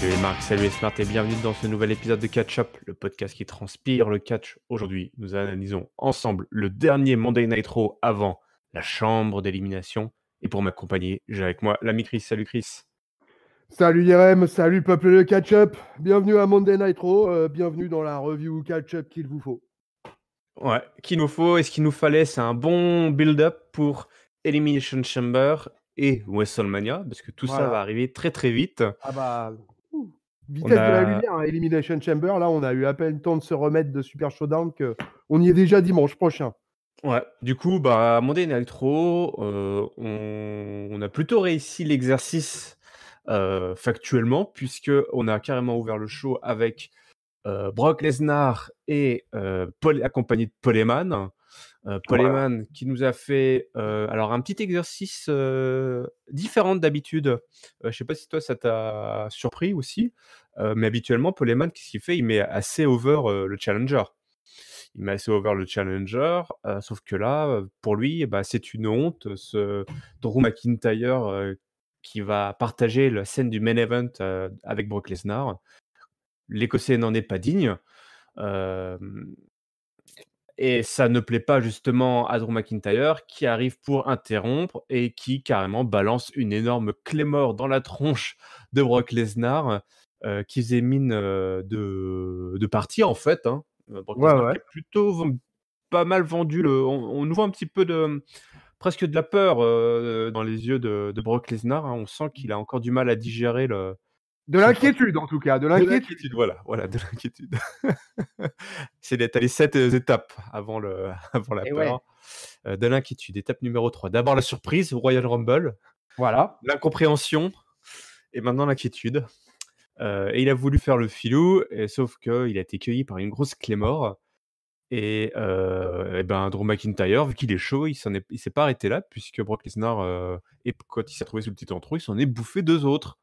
Salut Marc, salut Smart et bienvenue dans ce nouvel épisode de Catch Up, le podcast qui transpire le catch. Aujourd'hui, nous analysons ensemble le dernier Monday Night Raw avant la chambre d'élimination. Et pour m'accompagner, j'ai avec moi l'ami Chris. Salut Chris. Salut Yerem, salut peuple de Catch-Up, bienvenue à Monday Night Raw, bienvenue dans la review Catch-Up qu'il vous faut. Ouais, qu'il nous faut et ce qu'il nous fallait, c'est un bon build-up pour Elimination Chamber et WrestleMania, parce que tout ça va arriver très très vite. Ah bah, vitesse de la lumière, hein, Elimination Chamber, là on a eu à peine le temps de se remettre de Super Showdown qu'on y est déjà dimanche prochain. Ouais, du coup, Monday Night Raw, on a plutôt réussi l'exercice factuellement, puisqu'on a carrément ouvert le show avec Brock Lesnar et accompagné de Paul Heyman. Paul Heyman qui nous a fait alors un petit exercice différent d'habitude. Je sais pas si toi ça t'a surpris aussi, mais habituellement Paul Heyman, qu'est-ce qu'il fait? Il met assez over le challenger. Il met assez over le challenger, sauf que là, pour lui, c'est une honte. Ce Drew McIntyre qui va partager la scène du main event avec Brock Lesnar. L'Écossais n'en est pas digne. Et ça ne plaît pas justement à Drew McIntyre qui arrive pour interrompre et qui carrément balance une énorme Claymore dans la tronche de Brock Lesnar qui faisait mine de partir en fait. Hein. Brock Lesnar qui est plutôt pas mal vendu. On nous voit un petit peu presque de la peur dans les yeux de Brock Lesnar. Hein. On sent qu'il a encore du mal à digérer de l'inquiétude en tout cas, de l'inquiétude. Voilà, de l'inquiétude. T'as les 7 étapes avant la peur. Ouais. De l'inquiétude, étape numéro 3. D'abord la surprise au Royal Rumble. Voilà. L'incompréhension et maintenant l'inquiétude. Et il a voulu faire le filou, sauf qu'il a été cueilli par une grosse Claymore. Et Drew McIntyre, vu qu'il est chaud, il s'est pas arrêté là, puisque Brock Lesnar, et quand il s'est trouvé sous le petit entrou, il s'en est bouffé 2 autres.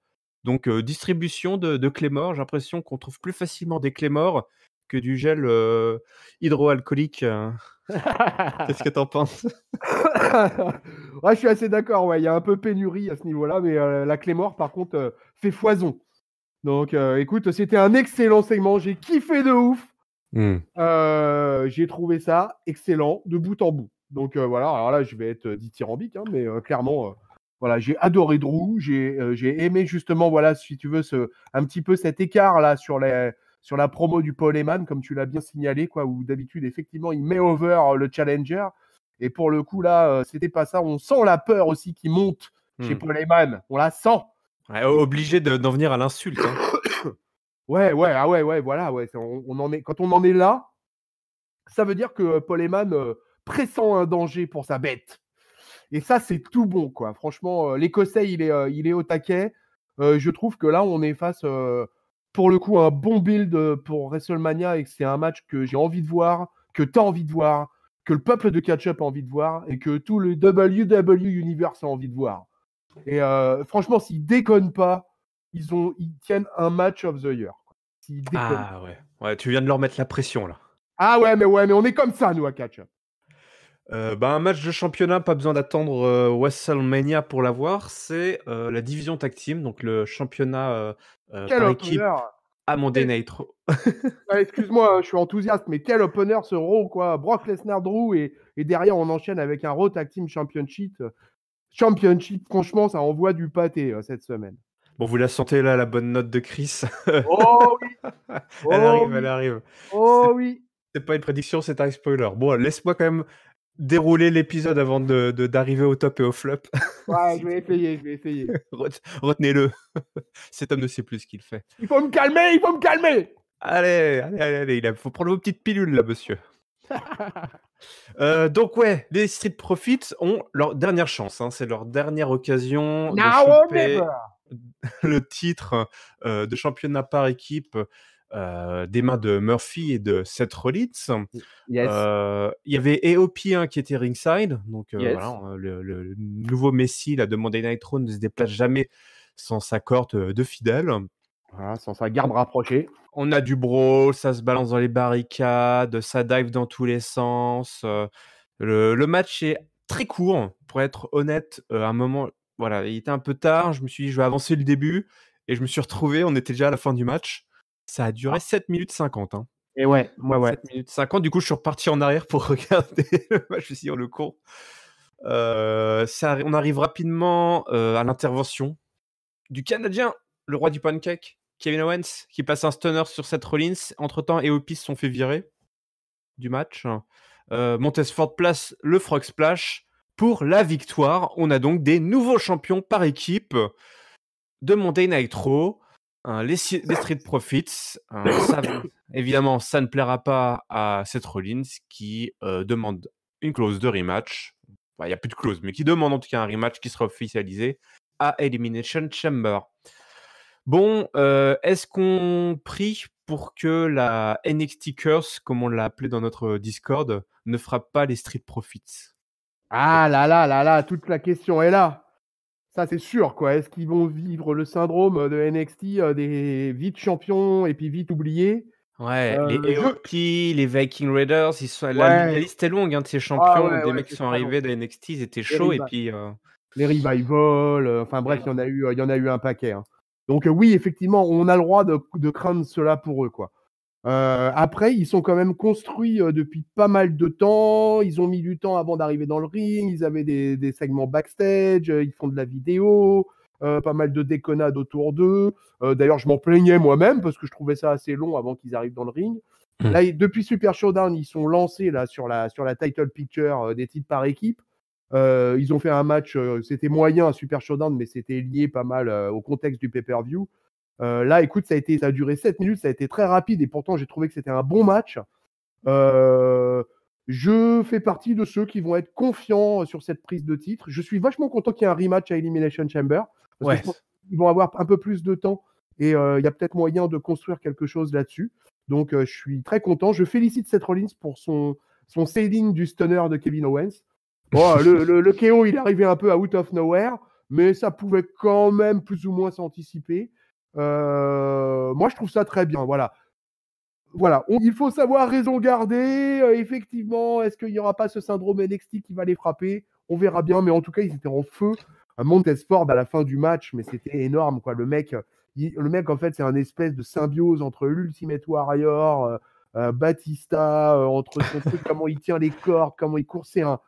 Donc distribution de Claymore, j'ai l'impression qu'on trouve plus facilement des Claymore que du gel hydroalcoolique. Qu'est-ce que t'en penses? Ouais, je suis assez d'accord, il y a un peu pénurie à ce niveau-là, mais la Claymore par contre fait foison. Donc écoute, c'était un excellent segment, j'ai kiffé de ouf. J'ai trouvé ça excellent de bout en bout. Donc voilà, alors là je vais être dithyrambique, hein, mais clairement, voilà, j'ai adoré Drew, j'ai aimé justement, voilà, si tu veux, un petit peu cet écart là sur la promo du Paul Heyman, comme tu l'as bien signalé, quoi, où d'habitude effectivement il met over le challenger, et pour le coup là, c'était pas ça. On sent la peur aussi qui monte chez Paul Heyman, on la sent. Ouais, obligé d'en venir à l'insulte. Hein. Ouais, voilà, on en est, quand on en est là, ça veut dire que Paul Heyman pressent un danger pour sa bête. Et ça, c'est tout bon, quoi. Franchement, l'Écossais, il est au taquet. Je trouve que là, on est face, pour le coup, à un bon build pour WrestleMania, et que c'est un match que j'ai envie de voir, que tu as envie de voir, que le peuple de Catch-Up a envie de voir, et que tout le WWE Universe a envie de voir. Et franchement, s'ils déconnent pas, ils tiennent un match of the year. Ah ouais, tu viens de leur mettre la pression là. Ah ouais, mais on est comme ça, nous, à Catch-Up. Un match de championnat, pas besoin d'attendre WrestleMania pour l'avoir. C'est la division tag team, donc le championnat par équipe à Monday Night Raw. Excuse-moi, je suis enthousiaste, mais quel opener ce Raw, quoi. Brock Lesnar, Drew, et derrière on enchaîne avec un Raw Tag Team Championship. Franchement, ça envoie du pâté cette semaine. Bon, vous la sentez là, la bonne note de Chris? Oh oui. Elle arrive. Oh oui. C'est pas une prédiction, c'est un spoiler. Bon, laisse-moi quand même dérouler l'épisode avant d'arriver au top et au flop. Ouais, je vais essayer. Retenez-le. Cet homme ne sait plus ce qu'il fait. Il faut me calmer. Allez, il faut prendre vos petites pilules là, monsieur. Donc ouais, les Street Profits ont leur dernière chance. Hein, c'est leur dernière occasion de choper le titre de championnat par équipe des mains de Murphy et de Seth Rollins. Yes. Il y avait AOP qui était ringside. Donc voilà, le nouveau Messi là, de Monday Night Raw ne se déplace jamais sans sa corde de fidèles. Voilà, sans sa garde rapprochée. On a du brawl, ça se balance dans les barricades, ça dive dans tous les sens. Le match est très court, pour être honnête. À un moment, voilà, il était un peu tard. Je me suis dit, je vais avancer le début. et je me suis retrouvé, on était déjà à la fin du match. Ça a duré 7 minutes 50. Hein. Et ouais. 7 minutes 50. Du coup, je suis reparti en arrière pour regarder le match. Je me suis dit, oh, le con. On arrive rapidement à l'intervention du Canadien, le roi du pancake, Kevin Owens, qui passe un stunner sur Seth Rollins. Entre-temps, Eopis se sont fait virer du match. Montesford place le Frog Splash pour la victoire. On a donc des nouveaux champions par équipe de Monday Night Raw. Les Street Profits. Évidemment, ça ne plaira pas à Seth Rollins qui demande une clause de rematch. Il n'y a plus de clause, mais qui demande en tout cas un rematch qui sera officialisé à Elimination Chamber. Bon, est-ce qu'on prie pour que la NXT Curse, comme on l'a appelé dans notre Discord, ne frappe pas les Street Profits? Ah là là là là, toute la question est là. Ça, c'est sûr, quoi. Est-ce qu'ils vont vivre le syndrome de NXT, des vite champions et puis vite oubliés? Ouais, les AOP, les Viking Raiders, la liste est longue de ces champions, des mecs qui sont arrivés de NXT, ils étaient chauds et puis... Les Revival, enfin bref, il y en a eu un paquet. Hein. Donc oui, effectivement, on a le droit de craindre cela pour eux, quoi. Après, ils sont quand même construits depuis pas mal de temps. Ils ont mis du temps avant d'arriver dans le ring. Ils avaient des segments backstage. Ils font de la vidéo. Pas mal de déconnades autour d'eux. D'ailleurs, je m'en plaignais moi-même parce que je trouvais ça assez long avant qu'ils arrivent dans le ring. Là, depuis Super Showdown, ils sont lancés là, sur la title picture des titres par équipe. Ils ont fait un match, c'était moyen à Super Showdown, mais c'était lié pas mal au contexte du pay-per-view. Là, écoute, ça a duré 7 minutes, ça a été très rapide et pourtant j'ai trouvé que c'était un bon match. Je fais partie de ceux qui vont être confiants sur cette prise de titre. Je suis vachement content qu'il y ait un rematch à Elimination Chamber. Parce que ils vont avoir un peu plus de temps et il y a peut-être moyen de construire quelque chose là-dessus. Donc je suis très content. Je félicite Seth Rollins pour son sailing du stunner de Kevin Owens. Bon, le KO, il est arrivé un peu out of nowhere, mais ça pouvait quand même plus ou moins s'anticiper. Moi, je trouve ça très bien. Voilà. Il faut savoir raison garder. Effectivement, est-ce qu'il n'y aura pas ce syndrome NXT qui va les frapper? On verra bien, mais en tout cas, ils étaient en feu. Montesford à la fin du match, mais c'était énorme, quoi. Le mec, en fait, c'est un espèce de symbiose entre l'Ultimate Warrior, Batista, entre son truc, comment il tient les cordes, comment il court. C'est un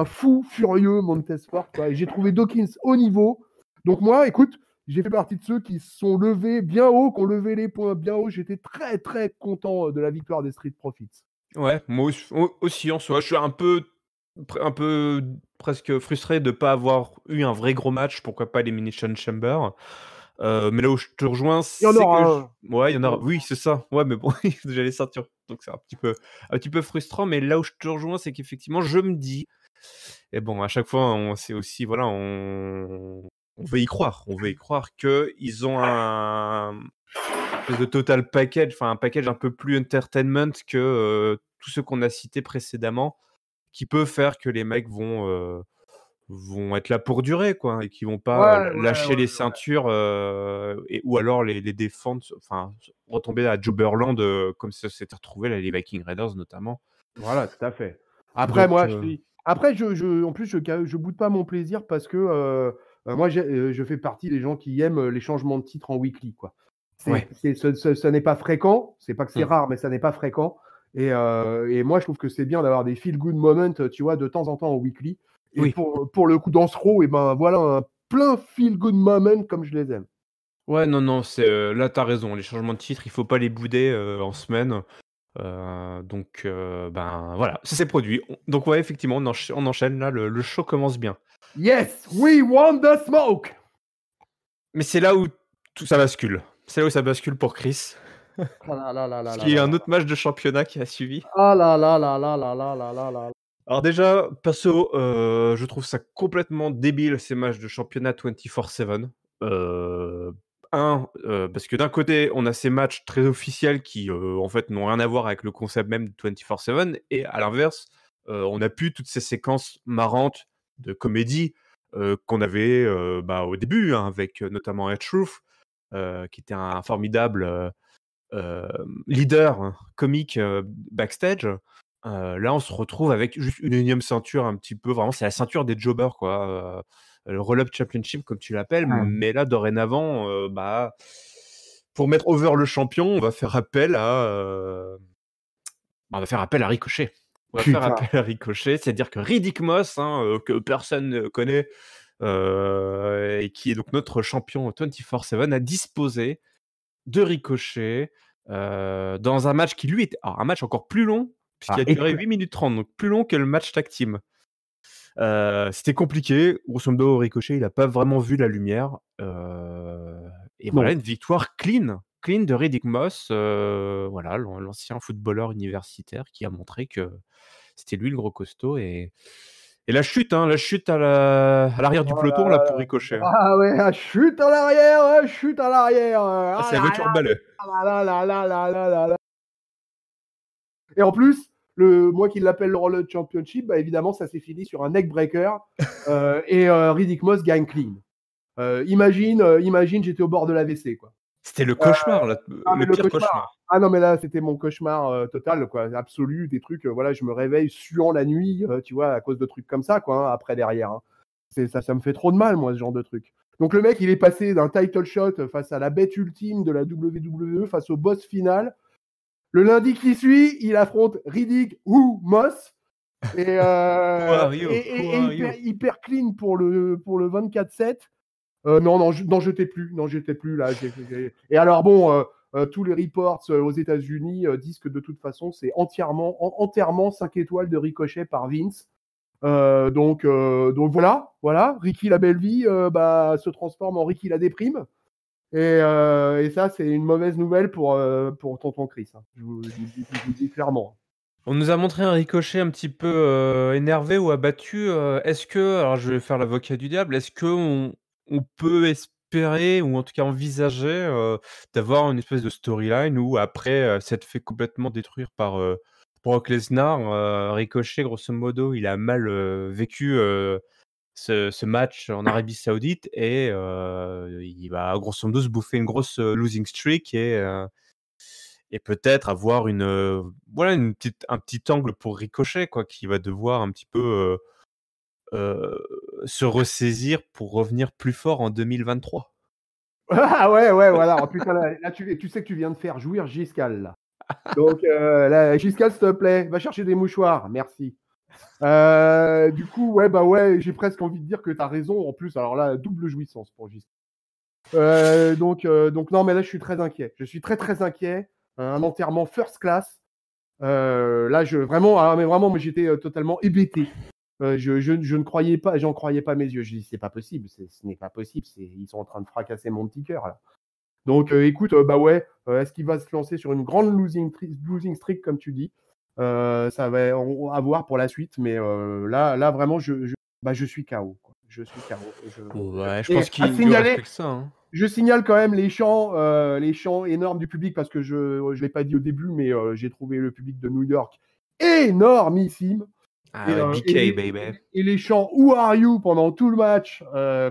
fou furieux, Montesford, quoi. Et j'ai trouvé Dawkins au niveau. Donc moi, écoute, j'ai fait partie de ceux qui se sont levés bien haut, qui ont levé les poings bien haut. J'étais très, très content de la victoire des Street Profits. Ouais, moi aussi en soi. Je suis un peu presque frustré de ne pas avoir eu un vrai gros match. Pourquoi pas Elimination Chamber? Mais là où je te rejoins, c'est que... Ouais, il y en aura. Oui, c'est ça. Ouais, mais bon, j'ai les ceintures. Donc c'est un petit peu frustrant. Mais là où je te rejoins, c'est qu'effectivement, je me dis... Et bon, à chaque fois, c'est aussi... Voilà, on veut y croire. On veut y croire qu'ils ont un de total package, enfin un package un peu plus entertainment que tous ceux qu'on a cités précédemment, qui peut faire que les mecs vont être là pour durer, quoi, et qui vont pas lâcher les ceintures ou alors les défendre, enfin retomber à Jobberland comme ça s'était retrouvé là, les Viking Raiders notamment. Voilà, tout à fait. Après, donc, moi, en plus, je boude pas mon plaisir parce que moi, je fais partie des gens qui aiment les changements de titre en weekly, quoi. Ce n'est pas fréquent, c'est pas que c'est rare, mais ça n'est pas fréquent. Et moi, je trouve que c'est bien d'avoir des feel-good moments, tu vois, de temps en temps en weekly. Et pour le coup, dans ce Raw, et ben voilà, un plein feel-good moments comme je les aime. Ouais, non, là, t'as raison. Les changements de titre, il faut pas les bouder en semaine. Donc, ben voilà, ça s'est produit. Donc, ouais, effectivement, on enchaîne là. Le show commence bien. Yes, we want the smoke! Mais c'est là où tout ça bascule. C'est là où ça bascule pour Chris. Parce qu'il y a un autre match de championnat qui a suivi. Alors déjà, perso, je trouve ça complètement débile, ces matchs de championnat 24/7. Parce que d'un côté, on a ces matchs très officiels qui, en fait, n'ont rien à voir avec le concept même de 24/7. Et à l'inverse, on a plus toutes ces séquences marrantes de comédie qu'on avait au début, avec notamment R-Truth, qui était un formidable leader comique backstage. Là, on se retrouve avec juste une énième ceinture un petit peu. Vraiment, c'est la ceinture des jobbers, quoi. le Roll-Up Championship, comme tu l'appelles. Ouais. Mais là, dorénavant, pour mettre over le champion, on va faire appel à Ricochet. C'est-à-dire que Riddick Moss, que personne ne connaît, et qui est donc notre champion 24/7, a disposé de Ricochet dans un match qui, lui, était un match encore plus long, puisqu'il a duré 8 minutes 30, donc plus long que le match tag team. C'était compliqué. Grosso modo, Ricochet, il n'a pas vraiment vu la lumière. Et voilà, une victoire clean de Riddick Moss, l'ancien footballeur universitaire qui a montré que c'était lui le gros costaud. Et la chute à l'arrière du peloton là pour Ricochet. Ah ouais, chute à l'arrière. C'est la voiture balai. Et en plus, moi qui l'appelle le Roll-Up Championship, bah évidemment, ça s'est fini sur un neckbreaker et Riddick Moss gagne clean. Imagine, j'étais au bord de l'AVC, quoi. C'était le cauchemar, le pire cauchemar. Ah non, mais là, c'était mon cauchemar total, quoi, absolu, des trucs, je me réveille suant la nuit, tu vois, à cause de trucs comme ça, quoi, après derrière. Ça me fait trop de mal, moi, ce genre de truc. Donc le mec, il est passé d'un title shot face à la bête ultime de la WWE, face au boss final. Le lundi qui suit, il affronte Riddick ou Moss. Et hyper clean pour le 24/7. Non, jetez plus là. Et alors bon, tous les reports aux États-Unis disent que de toute façon, c'est entièrement 5 étoiles de Ricochet par Vince. Donc voilà, Ricky la belle vie se transforme en Ricky la déprime. Et ça, c'est une mauvaise nouvelle pour tonton Chris. Je vous dis clairement. On nous a montré un Ricochet un petit peu énervé ou abattu. Est-ce que, alors je vais faire l'avocat du diable, est-ce qu'on peut espérer ou en tout cas envisager d'avoir une espèce de storyline où après s'être fait complètement détruire par Brock Lesnar, Ricochet, grosso modo, il a mal vécu ce match en Arabie Saoudite et il va grosso modo se bouffer une grosse losing streak et peut-être avoir un petit angle pour Ricochet, quoi, qui va devoir un petit peu se ressaisir pour revenir plus fort en 2023. Ah ouais, voilà. Putain, là, tu sais que tu viens de faire jouir Giscal, là. Donc, là, Giscal, s'il te plaît, va chercher des mouchoirs. Merci. Du coup, j'ai presque envie de dire que tu as raison. En plus, alors là, double jouissance pour Giscal. Donc, non, mais là, je suis très inquiet. Je suis très, très inquiet. Un enterrement first class. Là, vraiment, moi, j'étais totalement hébété. Je ne croyais pas, j'en croyais pas mes yeux. Je dis, c'est pas possible, ce n'est pas possible. Ils sont en train de fracasser mon petit cœur, là. Donc, écoute, est-ce qu'il va se lancer sur une grande losing streak, comme tu dis? Ça va à voir pour la suite, mais là, vraiment, je suis KO, quoi. Je suis KO. Ouais, je pense qu'il lui reste que ça, hein. Je signale quand même les chants énormes du public parce que je l'ai pas dit au début, mais j'ai trouvé le public de New York énormissime. BK, baby. Et les chants Who are you pendant tout le match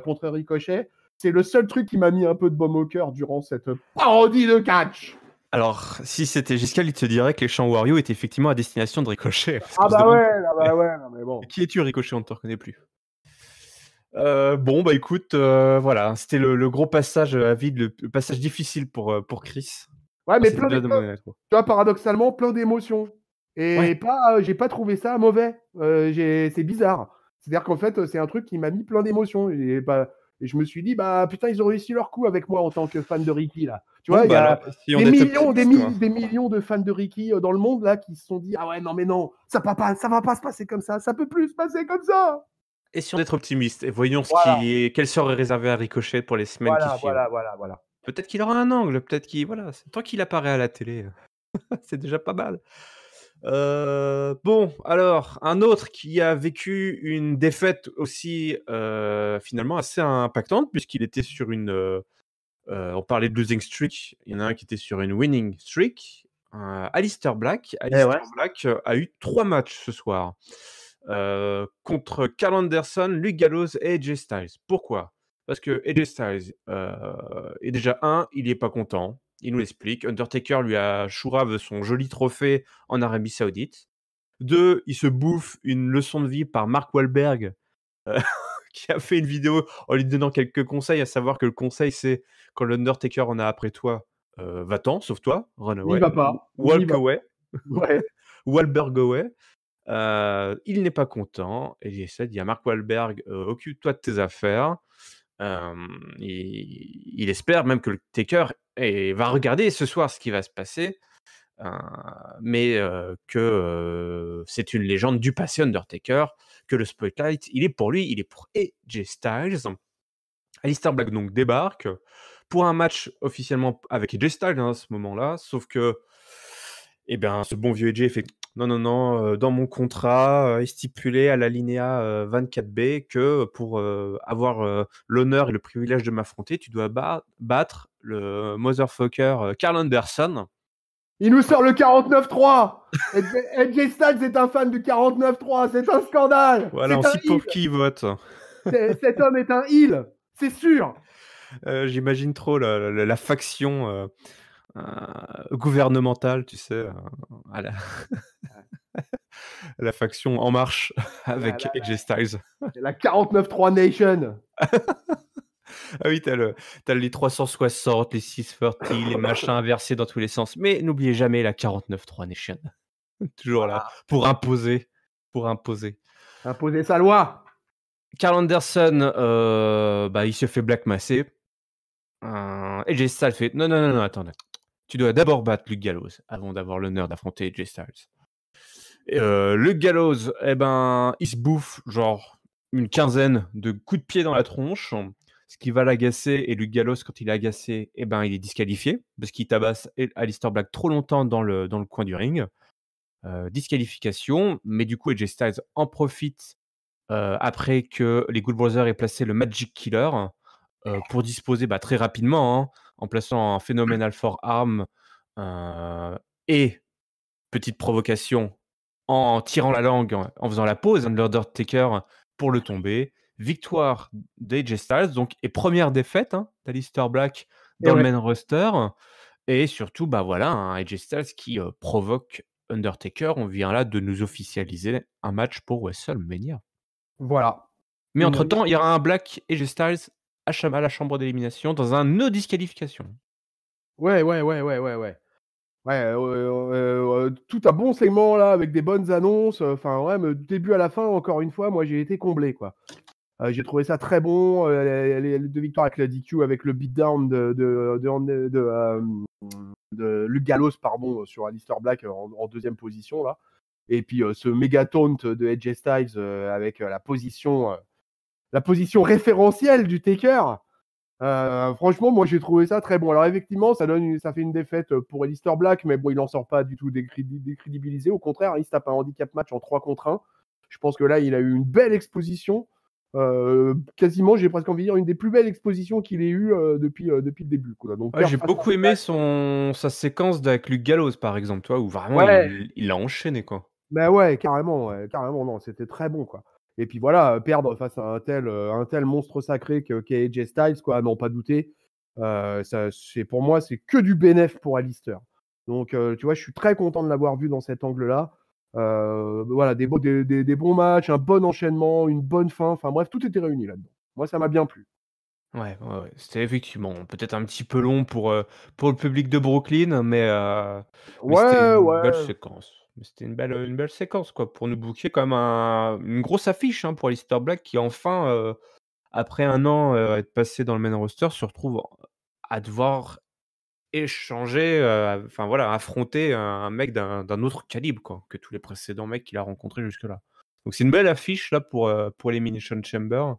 contre Ricochet, c'est le seul truc qui m'a mis un peu de baume au cœur durant cette parodie de catch. Alors, si c'était Giscal, il te dirait que les chants Wario étaient effectivement à destination de Ricochet. Non, mais bon. Qui es-tu, Ricochet? On ne te reconnaît plus. Écoute, voilà, c'était le gros passage à vide, le passage difficile pour Chris. Ouais, mais tu vois, paradoxalement, plein d'émotions. Et j'ai pas trouvé ça mauvais. C'est bizarre. C'est-à-dire qu'en fait, c'est un truc qui m'a mis plein d'émotions. Et je me suis dit, putain, ils ont réussi leur coup avec moi en tant que fan de Ricky, là. Tu vois, il y a des millions de fans de Ricky dans le monde, là, qui se sont dit, ah ouais, non, ça va pas se passer comme ça. Ça peut plus se passer comme ça. Essayons d'être optimistes et voyons quel sort est réservé à Ricochet pour les semaines qui suivent. Voilà. Peut-être qu'il aura un angle, peut-être tant qu'il apparaît à la télé, c'est déjà pas mal. Alors, un autre qui a vécu une défaite aussi finalement assez impactante, puisqu'il était sur on parlait de losing streak, il y en a un qui était sur une winning streak, Aleister Black. Black a eu 3 matchs ce soir contre Karl Anderson, Luke Gallows et AJ Styles. Pourquoi? Parce que AJ Styles est déjà il n'est pas content. Il nous l'explique. Undertaker lui a chourave son joli trophée en Arabie Saoudite. 2, il se bouffe une leçon de vie par Mark Wahlberg qui a fait une vidéo en lui donnant quelques conseils, à savoir que le conseil, c'est quand l'Undertaker en a après toi, va-t'en, sauve-toi, run N'y away, va pas, n'y walk va away, pas. Ouais. Wahlberg away. Il n'est pas content et il essaie de dire à Mark Wahlberg, occupe-toi de tes affaires. Il espère même que le Taker va regarder ce soir ce qui va se passer, mais que c'est une légende du passé Undertaker, que le spotlight, il est pour lui, il est pour AJ Styles. Aleister Black donc débarque pour un match officiellement avec AJ Styles à ce moment-là, sauf que ce bon vieux AJ fait non, non, non, dans mon contrat est stipulé à l'alinéa 24B que pour avoir l'honneur et le privilège de m'affronter, tu dois battre le motherfucker Carl Anderson. Il nous sort le 49-3. AJ Styles est un fan du 49-3. C'est un scandale. Voilà, C'est on un sait pour heel. qui il vote. Cet homme est un heel. C'est sûr. J'imagine trop la faction gouvernementale, tu sais, à la faction En Marche avec AJ Styles. La 49-3 Nation. Ah oui, t'as les 360, les 640, les machins inversés dans tous les sens. Mais n'oubliez jamais la 49.3 Nation. Toujours là, pour imposer. Imposer sa loi. Carl Anderson, il se fait blackmasser. AJ Styles fait non, non, non, non, attends. Tu dois d'abord battre Luke Gallows avant d'avoir l'honneur d'affronter AJ Styles. Luke Gallows, il se bouffe genre une quinzaine de coups de pied dans la tronche, ce qui va l'agacer. Et Luke Gallows, quand il est agacé, il est disqualifié parce qu'il tabasse Aleister Black trop longtemps dans le coin du ring. Disqualification, mais du coup AJ Styles en profite après que les Good Brothers aient placé le Magic Killer pour disposer très rapidement, en plaçant un Phenomenal Forearm et petite provocation en tirant la langue, en faisant la pause Undertaker pour le tomber. Victoire d'AJ Styles, donc, et première défaite d'Aleister Black dans le main roster. Et surtout, AJ Styles qui provoque Undertaker. On vient là de nous officialiser un match pour WrestleMania. Voilà. Mais entre-temps, il y aura un Black AJ Styles à la chambre d'élimination dans un no disqualification. Ouais. Tout un bon segment là avec des bonnes annonces. Enfin, ouais, mais début à la fin, encore une fois, moi j'ai été comblé quoi. J'ai trouvé ça très bon. Les deux victoires avec la DQ, avec le beatdown de Luke Gallows, pardon, sur Aleister Black en deuxième position là. Et puis ce méga taunt de AJ Styles avec la position référentielle du Taker. Franchement, moi j'ai trouvé ça très bon. Alors effectivement, ça fait une défaite pour Aleister Black, mais bon, il n'en sort pas du tout décrédibilisé. Au contraire, il se tape un handicap match en 3 contre 1. Je pense que là, il a eu une belle exposition. Quasiment, j'ai presque envie de dire, une des plus belles expositions qu'il ait eues depuis le début. Quoi. Donc, j'ai beaucoup aimé sa séquence avec Luke Gallows, par exemple, toi, où vraiment il l'a enchaîné, quoi. Ben ouais, carrément, non, c'était très bon, quoi. Et puis voilà, perdre face à un tel monstre sacré qu'est AJ Styles, quoi, à n'en pas douter. Pour moi, c'est que du bénéf pour Aleister. Donc, tu vois, je suis très content de l'avoir vu dans cet angle-là. Voilà, des bons matchs, un bon enchaînement, une bonne fin. Enfin bref, tout était réuni là-dedans. Moi, ça m'a bien plu. Ouais. C'était effectivement peut-être un petit peu long pour le public de Brooklyn, mais c'était une belle séquence. C'était une belle séquence, quoi, pour nous booker comme une grosse affiche pour Aleister Black qui enfin, après un an être passé dans le main roster, se retrouve à devoir échanger, affronter un mec d'un autre calibre, quoi, que tous les précédents mecs qu'il a rencontrés jusque-là. Donc c'est une belle affiche là pour Elimination Chamber.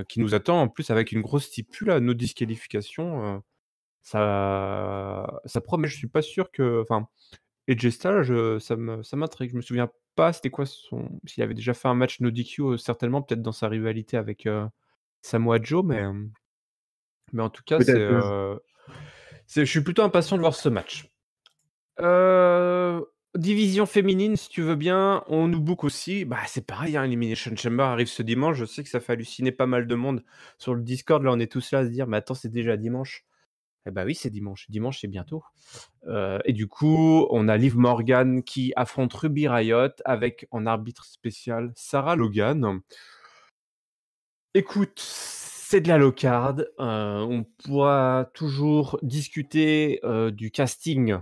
Qui nous attend en plus avec une grosse stipule à nos disqualifications. Ça promet. Je suis pas sûr que. Enfin, AJ Styles, ça m'intrigue. Je me souviens pas c'était quoi s'il avait déjà fait un match no DQ, certainement, peut-être dans sa rivalité avec Samoa Joe, mais en tout cas, je suis plutôt impatient de voir ce match. Division féminine, si tu veux bien, on nous book aussi. C'est pareil, Elimination Chamber arrive ce dimanche. Je sais que ça fait halluciner pas mal de monde sur le Discord. Là, on est tous là à se dire, mais attends, c'est déjà dimanche. Oui, c'est dimanche. Dimanche, c'est bientôt. Et du coup, on a Liv Morgan qui affronte Ruby Riott avec en arbitre spécial Sarah Logan. Écoute, c'est de la low card. On pourra toujours discuter du casting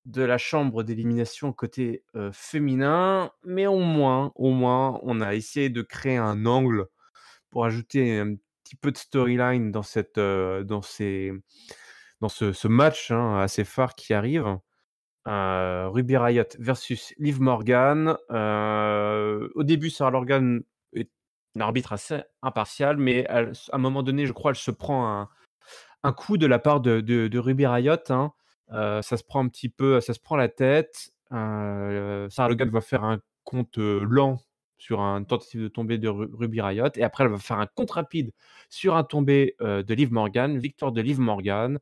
de la chambre d'élimination côté féminin, mais au moins, on a essayé de créer un angle pour ajouter un petit peu de storyline dans ce match assez phare qui arrive. Ruby Riott versus Liv Morgan. Au début, Sarah Logan est une arbitre assez impartiale, mais à un moment donné, je crois, elle se prend un coup de la part de Ruby Riott. Ça se prend un petit peu, ça se prend la tête. Sarah Logan va faire un compte lent sur une tentative de tomber de Ruby Riott, et après, elle va faire un compte rapide sur un tombé de Liv Morgan, victoire de Liv Morgan.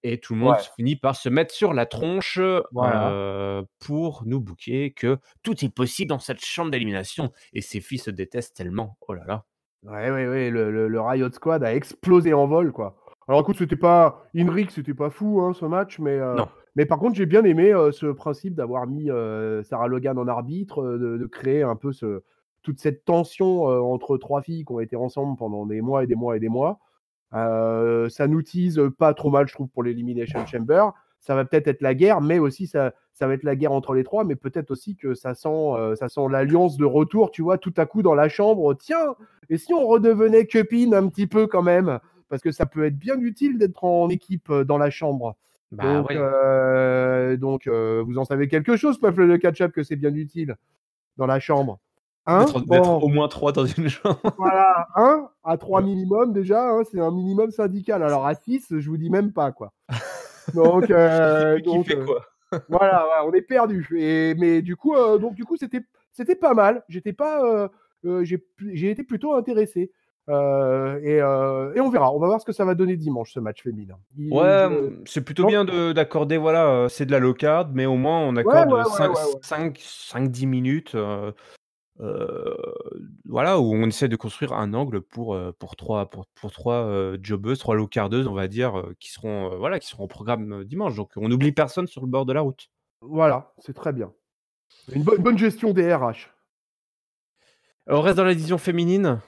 Et tout le monde Ouais, finit par se mettre sur la tronche, voilà. pour nous booker que tout est possible dans cette chambre d'élimination, et ces filles se détestent tellement. Oh là là. Ouais, ouais, ouais, le Riot Squad a explosé en vol, quoi. Alors écoute, c'était pas Inric, c'était pas fou hein, ce match, Non. mais par contre, j'ai bien aimé ce principe d'avoir mis Sarah Logan en arbitre, de créer un peu toute cette tension entre trois filles qui ont été ensemble pendant des mois et des mois et des mois. Ça nous tease pas trop mal, je trouve, pour l'Elimination Chamber. Ça va peut-être être la guerre, mais aussi ça va être la guerre entre les trois, mais peut-être aussi que ça sent l'alliance de retour, tu vois, tout à coup dans la chambre. Tiens, et si on redevenait copine un petit peu quand même? Parce que ça peut être bien utile d'être en équipe dans la chambre. Bah Donc, ouais. vous en savez quelque chose, peuple de catch-up, que c'est bien utile dans la chambre. Hein? D'être Bon, au moins 3 dans une chambre. voilà, 1 à 3 minimum déjà, hein, c'est un minimum syndical. Alors à 6, je vous dis même pas quoi. Donc, C'est lui qui fait quoi? voilà, ouais, on est perdu. Mais du coup, c'était pas mal. J'étais pas, j'ai été plutôt intéressé. Et on verra. On va voir ce que ça va donner dimanche ce match féminin. Ouais, c'est plutôt Non. bien d'accorder, voilà, c'est de la low card, mais au moins on Ouais, ouais, accorde ouais, ouais, ouais. 5-10 minutes, Heu, voilà, où on essaie de construire un angle pour 3 jobbeuses, 3 low-cardeuses, on va dire, qui seront, voilà, qui seront au programme, dimanche. Donc on n'oublie personne sur le bord de la route. Voilà, c'est très bien. Une bonne gestion des RH. On reste dans la division féminine,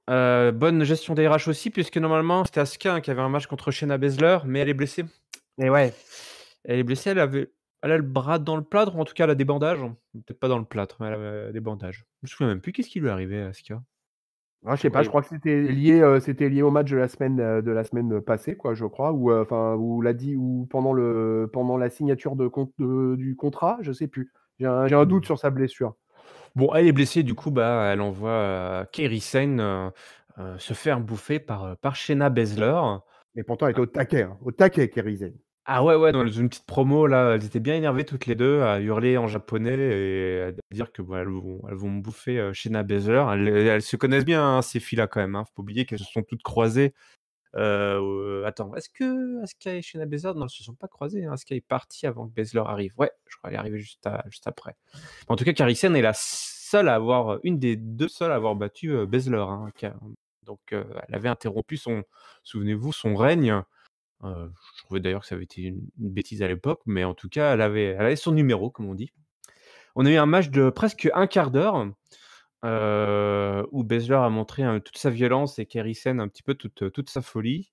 bonne gestion des RH aussi, puisque normalement c'était Asuka, qui avait un match contre Shayna Baszler, mais elle est blessée. Et ouais. Elle est blessée, elle a le bras dans le plâtre, ou en tout cas elle a des bandages. Peut-être pas dans le plâtre, mais elle a des bandages. Je me souviens même plus qu'est-ce qui lui est arrivé à Asuka? Ah, je sais pas, je Pourquoi crois que c'était lié au match de la semaine passée, quoi, je crois, ou enfin, ou pendant la signature du contrat, je sais plus. J'ai un doute sur sa blessure. Bon, elle est blessée, du coup, bah, elle envoie, Kairi Sane, se faire bouffer par Shayna Baszler. Et pourtant, elle était au taquet, Kairi Sane. Ah ouais, ouais, dans une petite promo là, elles étaient bien énervées toutes les 2 à hurler en japonais et à dire que, bah, elles vont bouffer, Shayna Baszler. Elles se connaissent bien, ces filles-là, quand même, Faut pas oublier qu'elles se sont toutes croisées, attends, Asuka et Shayna Baszler, non, elles se sont pas croisées, Asuka est partie avant que Baszler arrive. Ouais, je crois qu'elle est arrivée juste après. En tout cas, Kairi Sane est la seule à avoir, une des 2 seules à avoir battu, Baszler, donc, elle avait interrompu souvenez-vous, son règne. Je trouvais d'ailleurs que ça avait été une bêtise à l'époque, mais en tout cas, elle avait son numéro, comme on dit. On a eu un match de presque un quart d'heure, où Baszler a montré, toute sa violence, et Kairi Sane un petit peu toute sa folie.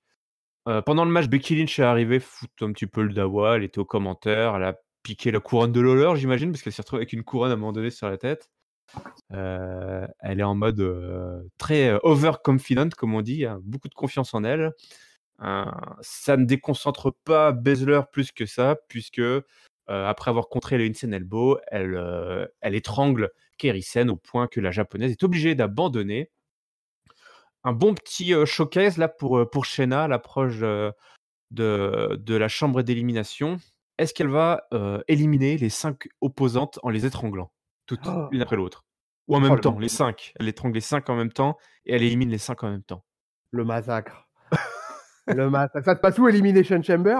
Pendant le match, Becky Lynch est arrivée foutre un petit peu le dawa, elle était aux commentaires, elle a piqué la couronne de Lawler, j'imagine, parce qu'elle s'est retrouvée avec une couronne à un moment donné sur la tête. Elle est en mode, très, overconfident, comme on dit, beaucoup de confiance en elle. Heu, Ça ne déconcentre pas Baszler plus que ça, puisque, après avoir contré le Insane Elbow, elle étrangle Kairi Sane au point que la japonaise est obligée d'abandonner. Un bon petit, showcase là pour Shayna à l'approche, de la chambre d'élimination. Est-ce qu'elle va, éliminer les 5 opposantes en les étranglant? Toutes, l'une après l'autre? Ou en Oh, même temps, les 5? Elle étrangle les 5 en même temps et elle élimine les 5 en même temps. le massacre. Le massacre. Ça te passe où, Elimination Chamber?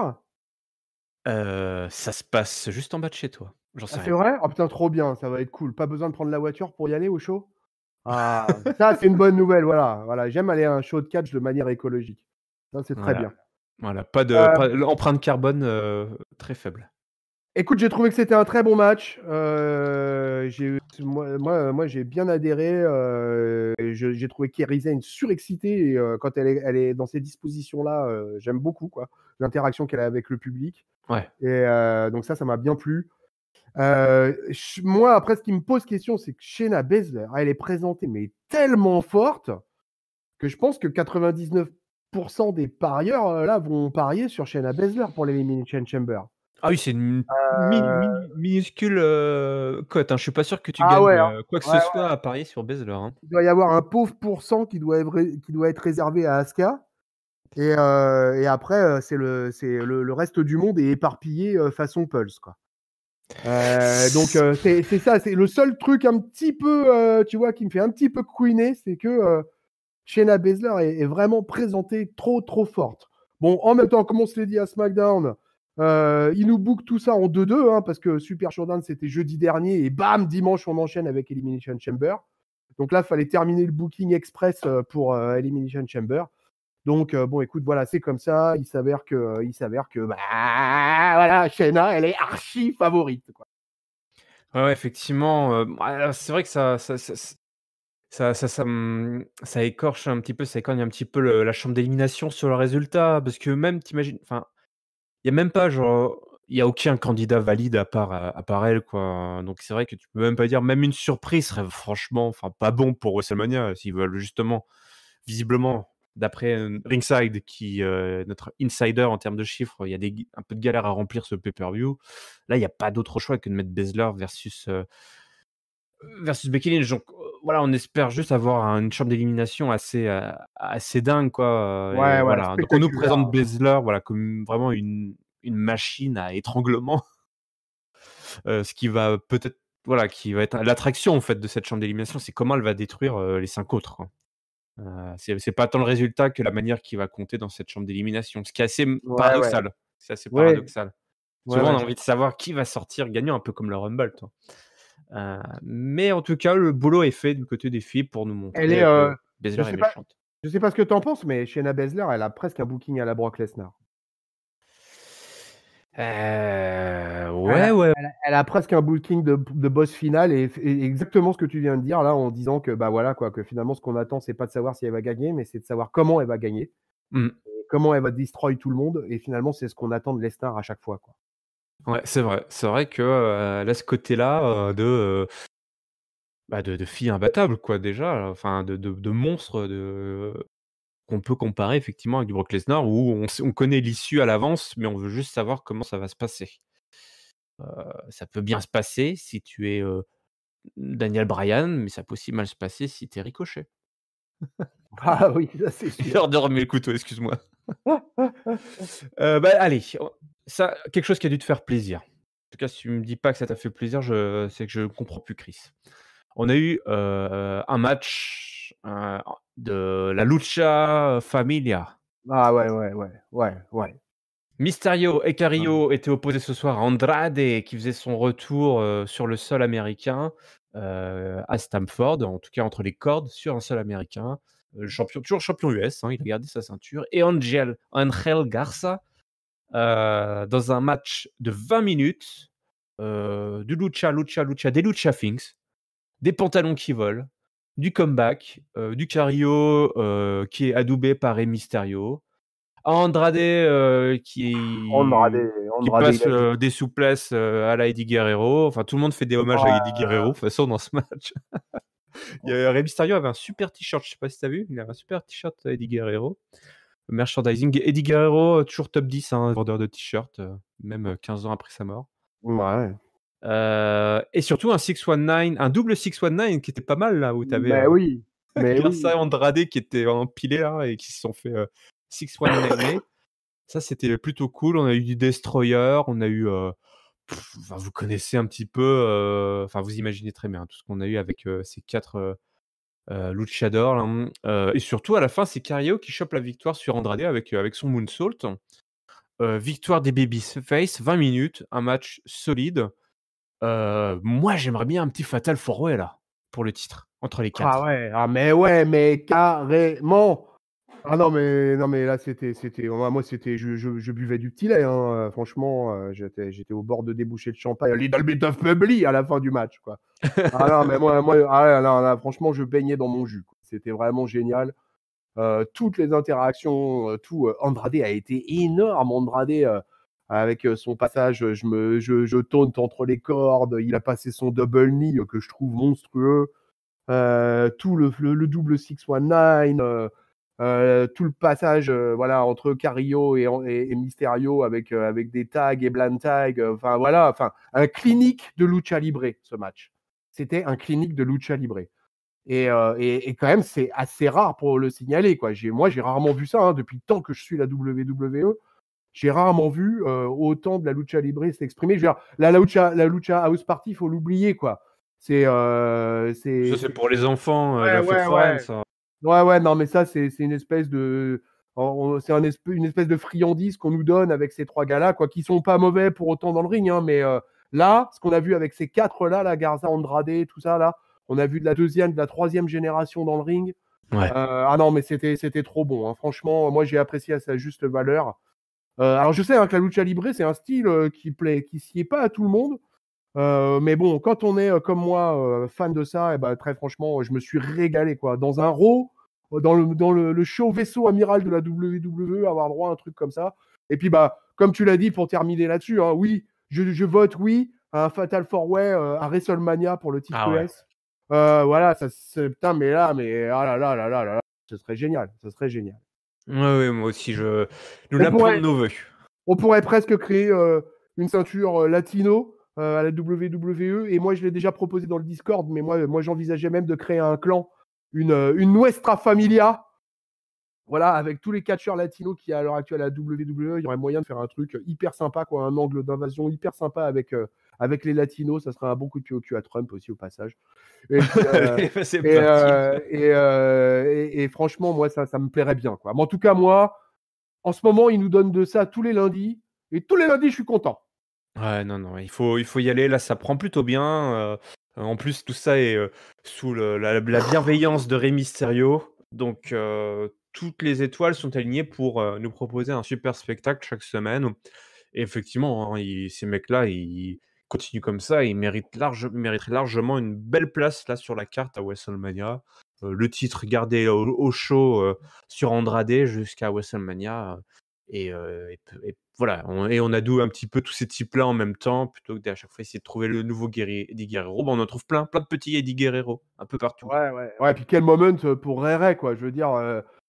Ça se passe juste en bas de chez toi. J'en Ah, sais c'est rien. vrai? Oh putain, trop bien, ça va être cool. Pas besoin de prendre la voiture pour y aller au show? Ah, ça, c'est une bonne nouvelle, voilà, voilà. J'aime aller à un show de catch de manière écologique. Ça, c'est très Voilà, bien. voilà, pas Heu l'empreinte carbone, très faible. Écoute, j'ai trouvé que c'était un très bon match. Moi, j'ai bien adhéré. J'ai trouvé qu'Erisa est une surexcitée. Et, quand elle est dans ces dispositions-là, j'aime beaucoup quoi, l'interaction qu'elle a avec le public. Ouais. Et donc ça m'a bien plu. Moi, après, ce qui me pose question, c'est que Shayna Baszler, elle est présentée, mais tellement forte que je pense que 99% des parieurs là vont parier sur Shayna Baszler pour l'Elimination Chamber. Ah oui, c'est une minuscule cote. Hein. Je suis pas sûr que tu Ah gagnes ouais, hein. quoi que Ouais, ce soit à parier sur Baszler. Hein. il doit y avoir un pauvre pourcent qui doit être réservé à Asuka. Et après, le reste du monde est éparpillé façon Pulse, quoi. Donc c'est ça, c'est le seul truc un petit peu, tu vois, qui me fait un petit peu couiner, c'est que Shayna Baszler est vraiment présentée trop forte. Bon, en même temps, comme on se l'est dit à SmackDown, ils nous bookent tout ça en 2-2, hein, parce que Super Showdown c'était jeudi dernier et bam, dimanche on enchaîne avec Elimination Chamber. Donc là, il fallait terminer le booking express pour Elimination Chamber. Donc bon, écoute, voilà, c'est comme ça. Il s'avère que bah, voilà, Shayna, elle est archi favorite, quoi. Ouais, effectivement. C'est vrai que ça écorche un petit peu, ça écorne un petit peu la chambre d'élimination sur le résultat. Parce que même, t'imagines, enfin, il y a même pas genre, il y a aucun candidat valide à part elle, quoi. Donc c'est vrai que tu peux même pas dire, même une surprise serait franchement, enfin, pas bon pour WrestleMania s'ils veulent justement, visiblement, d'après Ringside, qui notre insider en termes de chiffres, il y a un peu de galère à remplir ce pay-per-view. Là, il n'y a pas d'autre choix que de mettre Baszler versus Becky Lynch. Donc voilà, on espère juste avoir une chambre d'élimination assez dingue, quoi. Et Ouais, voilà. Donc on nous spectaculaire. présente Baszler, voilà, comme vraiment une machine à étranglement, ce qui va peut-être, voilà, qui va être l'attraction en fait de cette chambre d'élimination, c'est comment elle va détruire les 5 autres, quoi. C'est pas tant le résultat que la manière qui va compter dans cette chambre d'élimination, ce qui est assez Ouais, ouais. paradoxal. C'est assez Ouais, paradoxal. ouais, Souvent, on ouais. a envie de savoir qui va sortir gagnant, un peu comme le Rumble, toi. Mais en tout cas, le boulot est fait du côté des filles pour nous Elle est, montrer que je Baszler est sais pas, méchante. je sais pas ce que t'en penses, mais Shayna Baszler, elle a presque un booking à la Brock Lesnar. Ouais, ouais. Elle a presque un booking de boss final et exactement ce que tu viens de dire là en disant que bah voilà quoi, que finalement ce qu'on attend c'est pas de savoir si elle va gagner, mais c'est de savoir comment elle va gagner, Mmh. comment elle va destroy tout le monde et finalement c'est ce qu'on attend de Lesnar à chaque fois quoi. Ouais, c'est vrai. C'est vrai que, elle a ce côté-là, de fille imbattable, quoi, déjà, enfin de monstre, qu'on peut comparer effectivement avec du Brock Lesnar où on connaît l'issue à l'avance, mais on veut juste savoir comment ça va se passer. Ça peut bien se passer si tu es, Daniel Bryan, mais ça peut aussi mal se passer si tu es Ricochet. Ah oui, ça c'est J'ai sûr. hors de remuer le couteau, excuse-moi. Bah, allez, ça quelque chose qui a dû te faire plaisir. En tout cas, si tu me dis pas que ça t'a fait plaisir, c'est que je ne comprends plus Chris. On a eu, un match, de la Lucha Familia. Ah ouais. Mysterio et Ouais. Carrillo étaient opposés ce soir à Andrade qui faisait son retour, sur le sol américain, à Stamford, en tout cas entre les cordes sur un sol américain. Toujours champion US, hein, il a gardé sa ceinture et Angel Garza, dans un match de 20 minutes, du lucha, des lucha things, des pantalons qui volent, du comeback, du Carrillo, qui est adoubé par Rey Mysterio, Andrade, Andrade, qui Andrade, il passe, a dit. des souplesses, à la Eddie Guerrero. Enfin, tout le monde fait des hommages à Eddie Guerrero, de toute façon, dans ce match. Rey Mysterio avait un super t-shirt, je sais pas si tu as vu, il avait un super t-shirt Eddie Guerrero. Merchandising. Eddie Guerrero, toujours top 10, hein, vendeur de t-shirts, même 15 ans après sa mort. Ouais. Et surtout un double 619 qui était pas mal là, où tu avais, Mais oui, mais Garza oui. et Andrade qui étaient empilés là et qui se sont fait, 619. Ça, c'était plutôt cool. On a eu du Destroyer, on a eu, enfin, vous connaissez un petit peu, enfin, vous imaginez très bien tout ce qu'on a eu avec, ces 4 luchadors là, et surtout à la fin, c'est Carrillo qui chope la victoire sur Andrade avec son moonsault. Victoire des babyface, 20 minutes, un match solide. Moi, j'aimerais bien un petit fatal 4-way là, pour le titre, entre les Ah 4. ouais, ah mais ouais, mais carrément. Ah non mais là c'était moi c'était je buvais du petit lait hein, franchement j'étais au bord de déboucher le champagne, a little bit of bubbly à la fin du match quoi. Ah non mais moi ah non, là, franchement je baignais dans mon jus quoi. C'était vraiment génial. Toutes les interactions, tout Andrade a été énorme. Andrade avec son passage, je taunt entre les cordes. Il a passé son double knee que je trouve monstrueux. Tout le double 619, tout le passage voilà, entre Carrillo et Mysterio avec des tags et blind tags. Enfin voilà, enfin un clinique de lucha libre ce match. C'était un clinique de lucha libre. Et quand même, c'est assez rare pour le signaler. Quoi. Moi, j'ai rarement vu ça hein, depuis le temps que je suis la WWE. J'ai rarement vu autant de la lucha libre s'exprimer. Je veux dire, la lucha house party, il faut l'oublier. Quoi. Ça, c'est pour les enfants, Ouais, la fête ouais, foraine, ouais. ça. Ouais, ouais, non, mais ça, c'est une espèce de. C'est une espèce de friandise qu'on nous donne avec ces trois gars-là, quoi, qui sont pas mauvais pour autant dans le ring, hein, mais là, ce qu'on a vu avec ces quatre-là, la Garza, Andrade, tout ça, là, on a vu de la deuxième, de la troisième génération dans le ring. Ouais. Ah non, mais c'était trop bon. Hein. Franchement, moi, j'ai apprécié à sa juste valeur. Alors, je sais hein, que la lucha libre, c'est un style qui sied pas à tout le monde. Mais bon, quand on est comme moi fan de ça, et ben, très franchement, je me suis régalé quoi. Dans un Raw, le show vaisseau amiral de la WWE, avoir droit à un truc comme ça. Et puis bah, comme tu l'as dit pour terminer là-dessus, hein, oui, je vote oui à un Fatal 4-Way à WrestleMania pour le titre Ah ouais. US. Voilà, putain, mais là, mais ah là là là là là, ce serait génial, ce serait génial. Ouais, ouais, moi aussi, nous On l'appelons de pourrait, nos vœux. On pourrait presque créer une ceinture latino à la WWE. Et moi, je l'ai déjà proposé dans le Discord, mais moi j'envisageais même de créer un clan, une Nuestra Familia. Voilà, avec tous les catcheurs latinos qui à l'heure actuelle à la WWE, il y aurait moyen de faire un truc hyper sympa, quoi, un angle d'invasion hyper sympa avec les latinos. Ça serait un bon coup de pied au cul à Trump aussi au passage. Et, puis, C'est parti. et franchement, moi, ça me plairait bien. Quoi. Mais en tout cas, moi, en ce moment, ils nous donnent de ça tous les lundis. Et tous les lundis, je suis content. Ouais, non, non, il faut y aller. Là, ça prend plutôt bien. En plus, tout ça est sous la bienveillance de Rey Mysterio. Donc, toutes les étoiles sont alignées pour nous proposer un super spectacle chaque semaine. Et effectivement, hein, ces mecs-là, ils continuent comme ça. Ils mériteraient largement une belle place là sur la carte à WrestleMania. Le titre gardé au chaud sur Andrade jusqu'à WrestleMania. Et voilà, on adoue un petit peu tous ces types-là en même temps, plutôt que d'à chaque fois essayer de trouver le nouveau Eddie Guerrero. Bon, on en trouve plein de petits Eddie Guerrero, un peu partout. Ouais, ouais. Ouais, puis quel moment pour Ray, quoi. Je veux dire,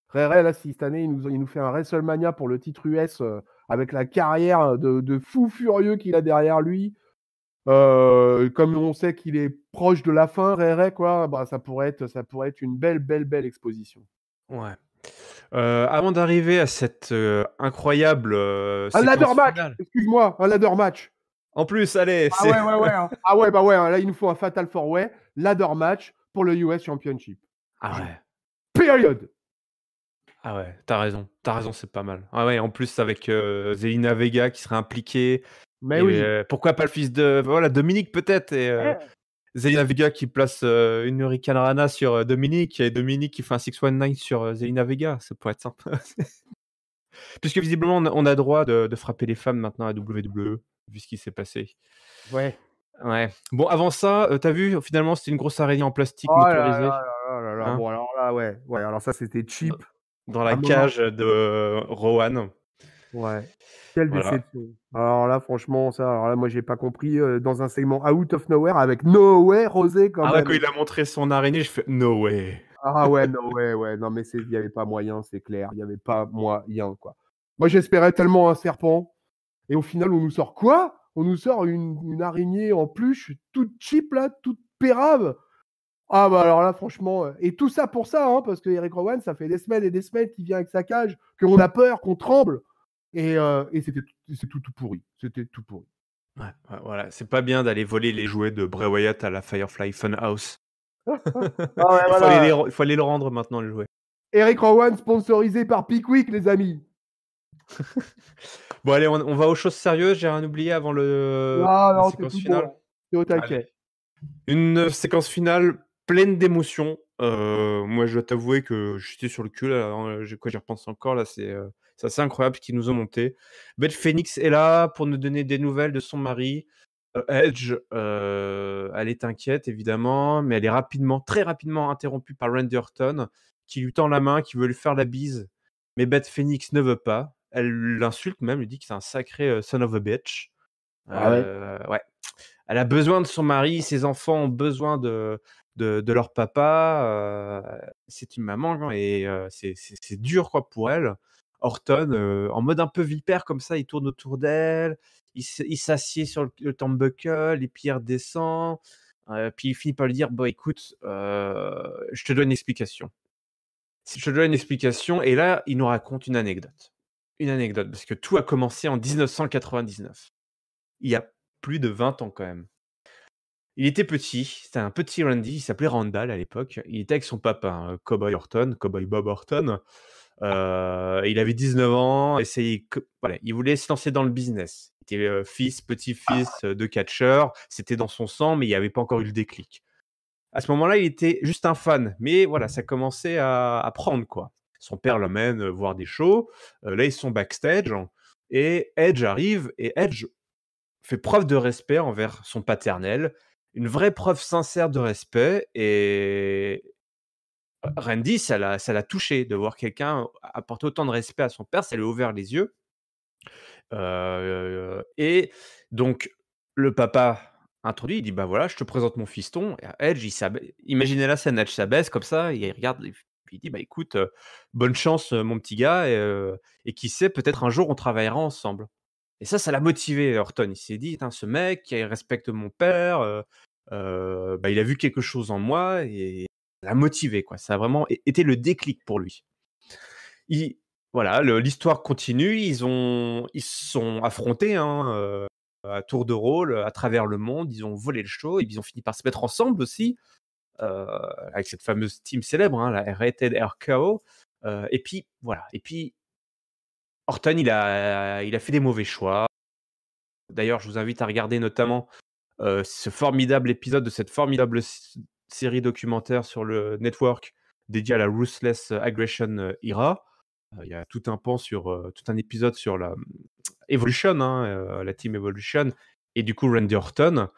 Ray, là, si cette année, il nous fait un WrestleMania pour le titre US avec la carrière de fou furieux qu'il a derrière lui. Comme on sait qu'il est proche de la fin, Ray, quoi, bah, ça pourrait être une belle exposition. Ouais. Avant d'arriver à cette incroyable Un ladder séquence match, finale. excuse-moi, un ladder match. En plus, allez, Ah ouais, ouais, ouais. Hein. Ah ouais, bah ouais, hein, là, il nous faut un Fatal 4-Way, ladder match pour le US Championship. Ah ouais. Période. Ah ouais, t'as raison, c'est pas mal. Ah ouais, en plus avec Zelina Vega qui serait impliquée. Mais Et oui. pourquoi pas le fils de voilà, Dominique peut-être, et Eh, Zelina Vega qui place une Hurricane Rana sur Dominique, et Dominique qui fait un 619 sur Zelina Vega, ça pourrait être sympa. Puisque visiblement on a droit de frapper les femmes maintenant à WWE, vu ce qui s'est passé. ouais. Ouais. Bon, avant ça, tu vu, finalement c'était une grosse araignée en plastique Oh là motorisée, là là là là là. hein, Bon, alors là, ouais. Ouais, alors ça, c'était dans cheap. dans À la un moment. cage de Rowan. Ouais. Quelle Voilà. déception. Alors là, franchement, ça, alors là, moi, j'ai pas compris. Dans un segment Out of Nowhere avec No Way Rosé quand Ah ouais, quand même. il a montré son araignée, je fais: «No way». Ah ouais, No Way, ouais. Non, mais il n'y avait pas moyen, c'est clair. Il n'y avait pas moyen, quoi. Moi, j'espérais tellement un serpent. Et au final, on nous sort quoi? On nous sort une araignée en peluche, toute cheap, là, toute pérave. Ah bah alors là, franchement, et tout ça pour ça, hein, parce que Eric Rowan, ça fait des semaines et des semaines qu'il vient avec sa cage, qu'on a peur, qu'on tremble, et c'est tout pourri. C'était tout pourri. Ouais, ouais, voilà, c'est pas bien d'aller voler les jouets de Bray Wyatt à la Firefly Funhouse. Ah ouais, voilà. Il faut aller le rendre maintenant, le jouet. Eric Rowan sponsorisé par Pickwick, les amis. Bon allez, on va aux choses sérieuses, j'ai rien oublié avant Ah la non, c'est séquence tout bon là. finale? C'est au Allez. taquet. Une séquence finale pleine d'émotions. Moi, je dois t'avouer que j'étais sur le cul, là, hein, j'y repense encore, là, c'est assez incroyable ce qu'ils nous ont monté. Beth Phoenix est là pour nous donner des nouvelles de son mari. Edge, elle est inquiète, évidemment, mais elle est très rapidement interrompue par Randy Orton, qui lui tend la main, qui veut lui faire la bise, mais Beth Phoenix ne veut pas. Elle l'insulte même, lui dit que c'est un sacré son of a bitch. Ah ouais. Ouais. Elle a besoin de son mari, ses enfants ont besoin de leur papa. C'est une maman et c'est dur quoi pour elle. Orton, en mode un peu vipère comme ça, il tourne autour d'elle, il s'assied sur le turnbuckle et puis il redescend. Puis il finit par lui dire bon écoute, je te donne une explication. Je te donne une explication et là il nous raconte une anecdote. Une anecdote parce que tout a commencé en 1999. Il y a plus de 20 ans quand même. Il était petit, c'était un petit Randy, il s'appelait Randall à l'époque. Il était avec son papa, Cowboy Orton, Cowboy Bob Orton. Il avait 19 ans, voilà, il voulait se lancer dans le business. Il était petit-fils de catcheur, c'était dans son sang, mais il n'y avait pas encore eu le déclic. À ce moment-là, il était juste un fan, mais voilà, ça commençait à prendre quoi. Son père l'emmène voir des shows. Là, ils sont backstage et Edge arrive et Edge fait preuve de respect envers son paternel, une vraie preuve sincère de respect et Randy, ça l'a touché de voir quelqu'un apporter autant de respect à son père, ça lui a ouvert les yeux. Et donc le papa introduit, il dit: «Bah, voilà, je te présente mon fiston» et Edge, imaginez la scène, Edge s'abaisse comme ça, il regarde et puis il dit: «Bah, écoute, bonne chance, mon petit gars et qui sait, peut-être un jour on travaillera ensemble». Et ça l'a motivé Orton. Il s'est dit: «Putain, ce mec, il respecte mon père, bah, il a vu quelque chose en moi» et ça l'a motivé, quoi. Ça a vraiment été le déclic pour lui. Il Voilà, l'histoire continue. Ils se sont affrontés, hein, à tour de rôle, à travers le monde. Ils ont volé le show et puis ils ont fini par se mettre ensemble aussi, avec cette fameuse team célèbre, hein, la Rated RKO. Et puis voilà. Et puis Orton, il a fait des mauvais choix. D'ailleurs, je vous invite à regarder notamment ce formidable épisode de cette formidable série documentaire sur le network dédié à la Ruthless Aggression era. Il y a tout un tout un épisode sur la Evolution, hein, la team Evolution, et du coup Randy Orton.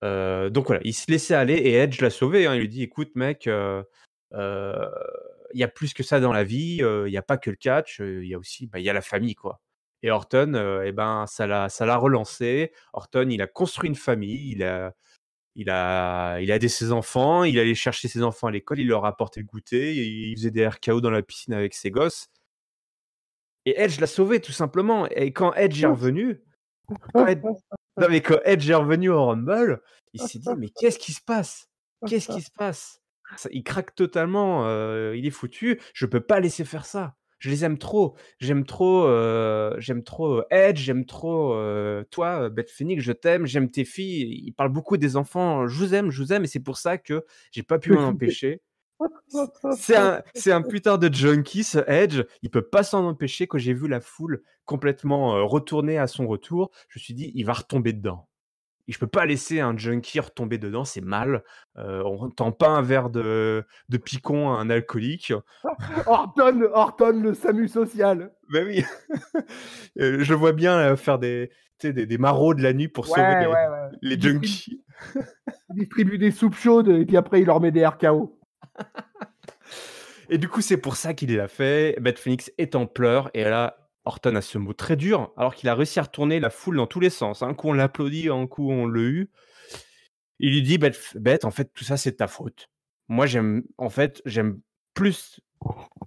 Donc voilà, il se laissait aller et Edge l'a sauvé. Hein. Il lui dit écoute mec, il y a plus que ça dans la vie, il n'y a pas que le catch, il y a aussi il y a la famille quoi. Et Orton, et ben ça l'a relancé. Orton, il a construit une famille, il a aidé ses enfants, il allait chercher ses enfants à l'école, il leur a apporté le goûter, il faisait des RKO dans la piscine avec ses gosses. Et Edge l'a sauvé tout simplement. Et quand Edge est revenu, quand Edge, non, mais quand Edge est revenu au Rumble, il s'est dit mais qu'est-ce qui se passe? Qu'est-ce qui se passe? Il craque totalement, il est foutu. Je peux pas laisser faire ça. Je les aime trop. J'aime trop Edge, j'aime trop toi, Beth Phoenix, je t'aime, j'aime tes filles. Il parle beaucoup des enfants. Je vous aime, et c'est pour ça que j'ai pas pu m'en empêcher. C'est un putain de junkie, ce Edge. Il peut pas s'en empêcher. Quand j'ai vu la foule complètement retourner à son retour, je me suis dit, il va retomber dedans. Et je peux pas laisser un junkie retomber dedans, c'est mal. On tend pas un verre de picon à un alcoolique. Orton, le SAMU social. Ben oui. Je vois bien faire des maraudes la nuit pour sauver les junkies. Il distribue des soupes chaudes et puis après il leur met des RKO. Et du coup, c'est pour ça qu'il l'a fait. Beth Phoenix est en pleurs et là, Orton a ce mot très dur, alors qu'il a réussi à retourner la foule dans tous les sens. Un coup, on l'applaudit, un coup, on le hue. Il lui dit, Beth, en fait, tout ça, c'est de ta faute. Moi, j'aime plus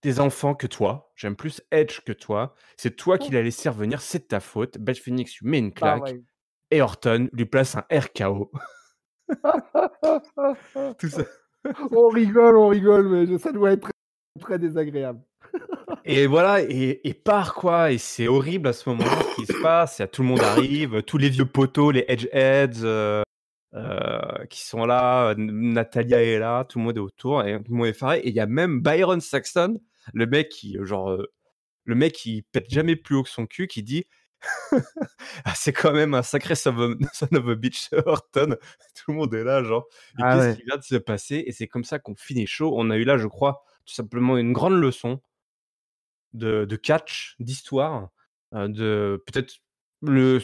tes enfants que toi. J'aime plus Edge que toi. C'est toi qui l'as laissé revenir, c'est de ta faute. Beth Phoenix lui met une claque et Orton lui place un RKO. Tout ça. On rigole, mais ça doit être très, très désagréable. Et voilà, et part quoi, et c'est horrible à ce moment-là ce qui se passe. Tout le monde arrive, tous les vieux poteaux, les Edgeheads qui sont là, Natalia est là, tout le monde est autour, et tout le monde est effaré. Et il y a même Byron Saxton, le mec qui pète jamais plus haut que son cul, qui dit Ah, c'est quand même un sacré son of a bitch, Orton. Tout le monde est là, genre, et Ah qu'est-ce ouais. qui vient de se passer? Et c'est comme ça qu'on finit chaud. On a eu là, je crois, tout simplement une grande leçon de catch, d'histoire, de peut-être le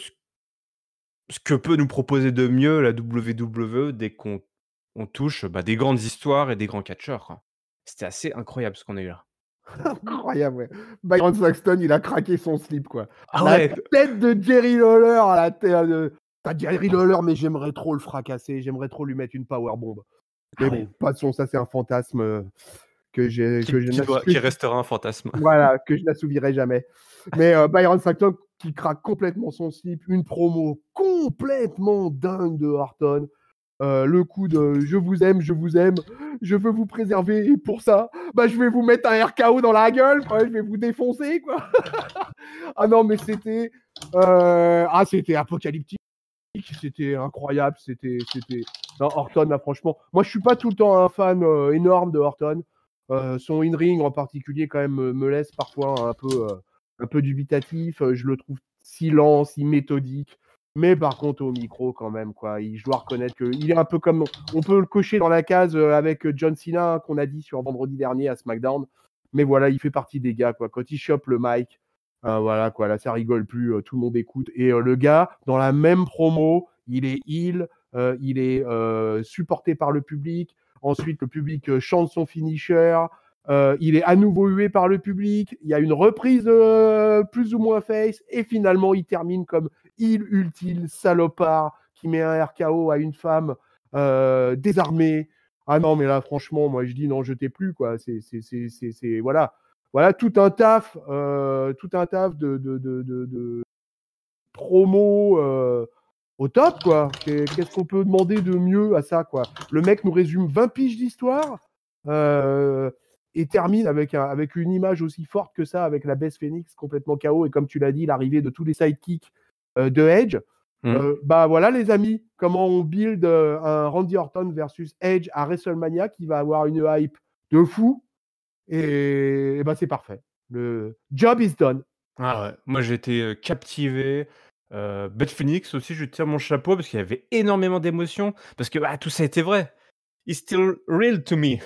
ce que peut nous proposer de mieux la WWE dès qu'on touche, bah, des grandes histoires et des grands catcheurs, quoi. C'était assez incroyable ce qu'on a eu là. Incroyable, ouais. Byron Saxton, il a craqué son slip, quoi. Ah La ouais! tête de Jerry Lawler à la tête de Jerry Lawler, mais j'aimerais trop le fracasser, j'aimerais trop lui mettre une powerbomb. Ah Mais ouais, bon, passons, ça c'est un fantasme, que qui je qui n'ass doit que qui je restera un fantasme. voilà, que je n'assouvirai jamais. Mais Byron Saxton qui craque complètement son slip, une promo complètement dingue de Orton. Le coup de je vous aime, je veux vous préserver et pour ça, bah, je vais vous mettre un RKO dans la gueule, quoi, je vais vous défoncer, quoi. Ah non, mais c'était apocalyptique, c'était incroyable, non, Orton, là, franchement, moi je suis pas tout le temps un fan énorme de Orton. Son in-ring en particulier, quand même, me laisse parfois un peu dubitatif. Je le trouve si lent, si méthodique. Mais par contre, au micro, quand même, quoi. Je dois reconnaître qu'il est un peu comme. On peut le cocher dans la case avec John Cena, qu'on a dit sur vendredi dernier à SmackDown. Mais voilà, il fait partie des gars, quoi. Quand il chope le mic, voilà, quoi. Là, ça rigole plus, tout le monde écoute. Et le gars, dans la même promo, il est heel, il est supporté par le public. Ensuite, le public chante son finisher. Il est à nouveau hué par le public. Il y a une reprise plus ou moins face. Et finalement, il termine comme heel ultime, salopard, qui met un RKO à une femme désarmée. Ah non, mais là, franchement, moi, je dis non, jetez plus, quoi. Voilà. Voilà tout un taf de promo au top, quoi. Qu'est-ce qu'on peut demander de mieux à ça, quoi? Le mec nous résume 20 piges d'histoire et termine avec une image aussi forte que ça, avec la Beth Phoenix complètement KO et comme tu l'as dit, l'arrivée de tous les sidekicks de Edge. Mmh. Bah voilà les amis, comment on build un Randy Orton versus Edge à WrestleMania qui va avoir une hype de fou et bah c'est parfait. Le job is done. Ah ouais, moi j'ai été, captivé, Beth Phoenix aussi, je lui tire mon chapeau parce qu'il y avait énormément d'émotions, parce que, bah, tout ça était vrai. It's still real to me.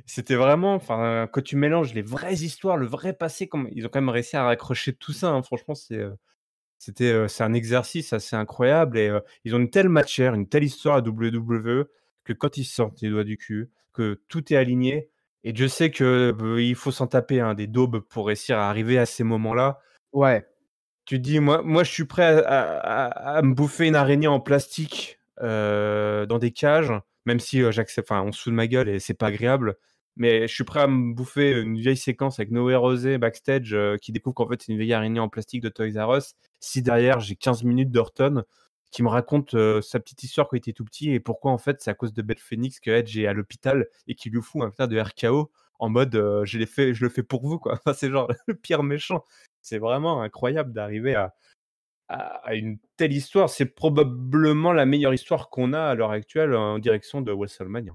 C'était vraiment enfin, quand tu mélanges les vraies histoires, le vrai passé, comme ils ont quand même réussi à raccrocher tout ça, hein, franchement c'est un exercice assez incroyable et ils ont une telle matière, une telle histoire à WWE que quand ils sortent les doigts du cul, que tout est aligné et Dieu sait que, il faut s'en taper, hein, des daubes pour réussir à arriver à ces moments-là. Ouais. Tu te dis: «Moi, je suis prêt à me bouffer une araignée en plastique, dans des cages», même si, j'accepte enfin, on se fout de ma gueule et c'est pas agréable, mais je suis prêt à me bouffer une vieille séquence avec Noé Rosé backstage, qui découvre qu'en fait, c'est une vieille araignée en plastique de Toys R Us, si derrière j'ai 15 minutes d'Orton qui me raconte, sa petite histoire quand il était tout petit et pourquoi en fait c'est à cause de Beth Phoenix que Edge est à l'hôpital et qu'il lui fout un putain de RKO en mode, je le fais pour vous quoi. Enfin, c'est genre le pire méchant. C'est vraiment incroyable d'arriver à une telle histoire. C'est probablement la meilleure histoire qu'on a à l'heure actuelle en direction de WrestleMania.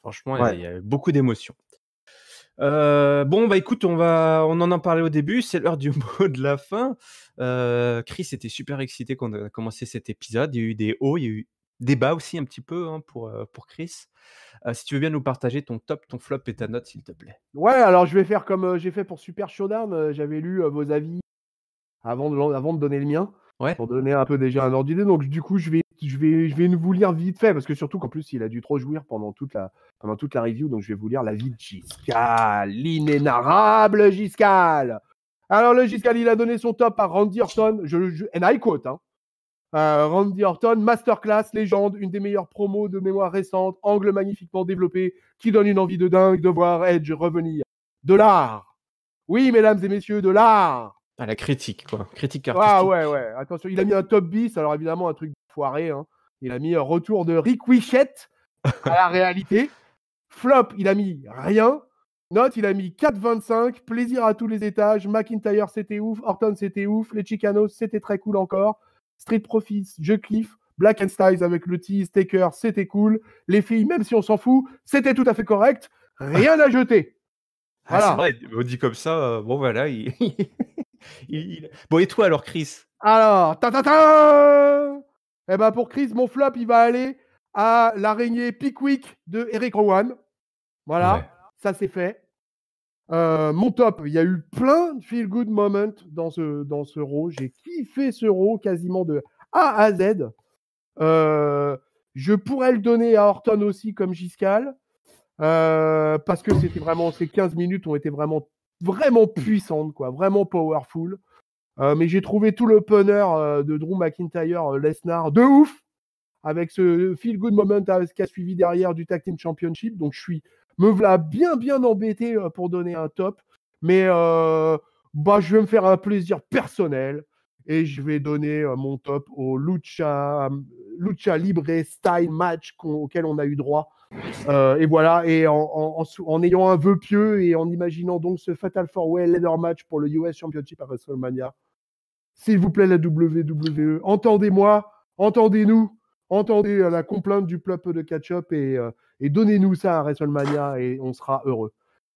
Franchement, Ouais. il y a beaucoup d'émotions. Bon, bah, écoute, on en a parlé au début, c'est l'heure du mot de la fin. Chris était super excité quand on a commencé cet épisode. Il y a eu des hauts, il y a eu des bas aussi un petit peu, hein, pour Chris. Si tu veux bien nous partager ton top, ton flop et ta note, s'il te plaît. Ouais, alors je vais faire comme j'ai fait pour Super Showdown. J'avais lu vos avis avant de donner le mien, Ouais? pour donner un peu déjà un ordre d'idée. Donc du coup, je vais vous lire vite fait, parce que surtout qu'en plus, il a dû trop jouir pendant toute la review. Donc je vais vous lire la vie de Giscal, l'inénarrable Giscal. Alors le Giscal, il a donné son top à Randy Orton. And I quote, hein. Randy Orton, masterclass, légende, une des meilleures promos de mémoire récente, angle magnifiquement développé, qui donne une envie de dingue de voir Edge revenir. De l'art. Oui, mesdames et messieurs, de l'art. Ah, la critique, quoi. Critique Ah artistique. ouais, ouais, attention, il a mis un top bis, alors évidemment un truc foiré, hein. Il a mis un retour de Rick Wichette à la réalité. Flop, il a mis rien. Note, il a mis 4,25. Plaisir à tous les étages. McIntyre, c'était ouf. Orton, c'était ouf. Les Chicanos, c'était très cool encore. Street Profits, je kiffe. Black and Styles avec le tease, Taker, c'était cool. Les filles, même si on s'en fout, c'était tout à fait correct. Rien à jeter. Ah, c'est Voilà. vrai, on dit comme ça, bon voilà, il Bon, et toi alors, Chris? Alors, eh ben pour Chris, mon flop, il va aller à l'araignée Pickwick de Eric Rowan. Voilà, Ouais. ça c'est fait. Mon top, il y a eu plein de feel good moments dans ce Raw. J'ai kiffé ce Raw quasiment de A à Z. Je pourrais le donner à Orton aussi comme Giscal. Parce que c'était vraiment, ces 15 minutes ont été vraiment, vraiment puissantes, quoi, vraiment powerful. Mais j'ai trouvé tout l'opener de Drew McIntyre, Lesnar, de ouf, avec ce feel good moment qui a suivi derrière du Tag Team Championship. Donc me voilà bien, bien embêté pour donner un top. Mais je vais me faire un plaisir personnel et je vais donner mon top au Lucha Libre Style match auquel on a eu droit. Et voilà, et en ayant un vœu pieux et en imaginant donc ce Fatal 4-Way Leather match pour le US Championship à WrestleMania. S'il vous plaît, la WWE, entendez-moi, entendez-nous, entendez la complainte du peuple de catch-up et donnez-nous ça à WrestleMania et on sera heureux.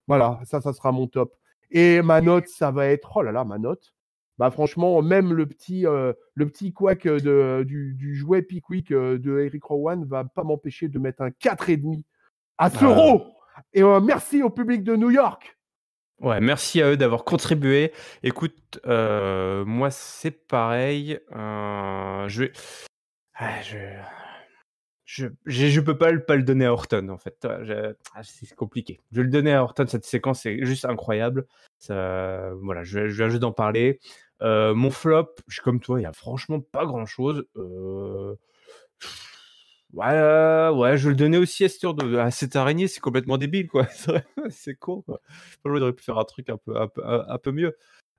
Voilà, ça sera mon top. Et ma note, ça va être, oh là là, ma note. Bah franchement, même le petit couac du jouet Pickwick de Eric Rowan va pas m'empêcher de mettre un 4,5 à ce Raw. Et merci au public de New York. Ouais, merci à eux d'avoir contribué. Écoute, moi c'est pareil. Je peux pas le donner à Orton en fait. C'est compliqué. Je vais le donner à Orton. Cette séquence est juste incroyable. Ça, voilà, je viens juste d'en parler. Mon flop, je suis comme toi, il y a franchement pas grand chose. Ouais, je vais le donnais aussi à cette araignée. C'est complètement débile, quoi. C'est con, quoi. J'aurais pu faire un truc un peu mieux.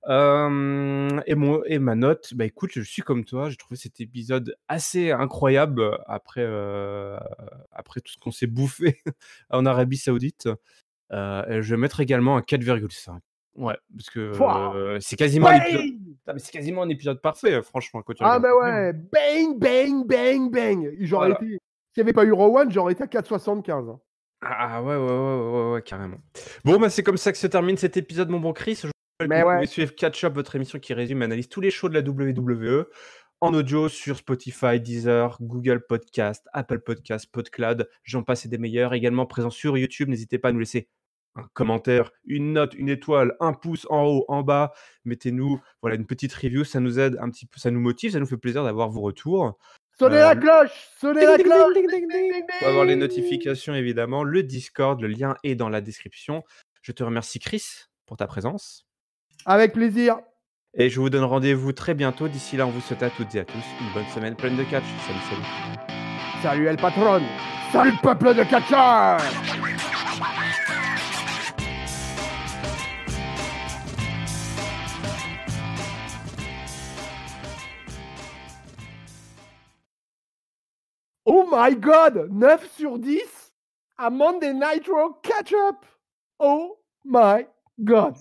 Et ma note, bah écoute, je suis comme toi, j'ai trouvé cet épisode assez incroyable après tout ce qu'on s'est bouffé en Arabie Saoudite. Et je vais mettre également un 4,5. Ouais, parce que c'est quasiment un épisode parfait, franchement, quand tu Ah regardes. bah ouais, bang, bang, bang, bang. Voilà. S'il n'y avait pas eu Rowan, j'aurais été à 4,75. Hein. Ah ouais, carrément. Bon, bah c'est comme ça que se termine cet épisode, mon bon Chris. Je vous rappelle que vous pouvez suivre Catch Up, votre émission qui résume et analyse tous les shows de la WWE en audio sur Spotify, Deezer, Google Podcast, Apple Podcast, PodCloud, j'en passe et des meilleurs. Également présent sur YouTube, n'hésitez pas à nous laisser un commentaire, une note, une étoile, un pouce en haut, en bas. Mettez-nous une petite review, ça nous aide un petit peu, ça nous motive, ça nous fait plaisir d'avoir vos retours. Sonnez la cloche. Pour avoir les notifications, évidemment, le Discord, le lien est dans la description. Je te remercie, Chris, pour ta présence. Avec plaisir. Et je vous donne rendez-vous très bientôt. D'ici là, on vous souhaite à toutes et à tous une bonne semaine pleine de catch. Salut. Salut El Patron. Salut peuple de catcheurs. Oh my God, 9 sur 10 à Monday Nitro Catch Up. Oh my God.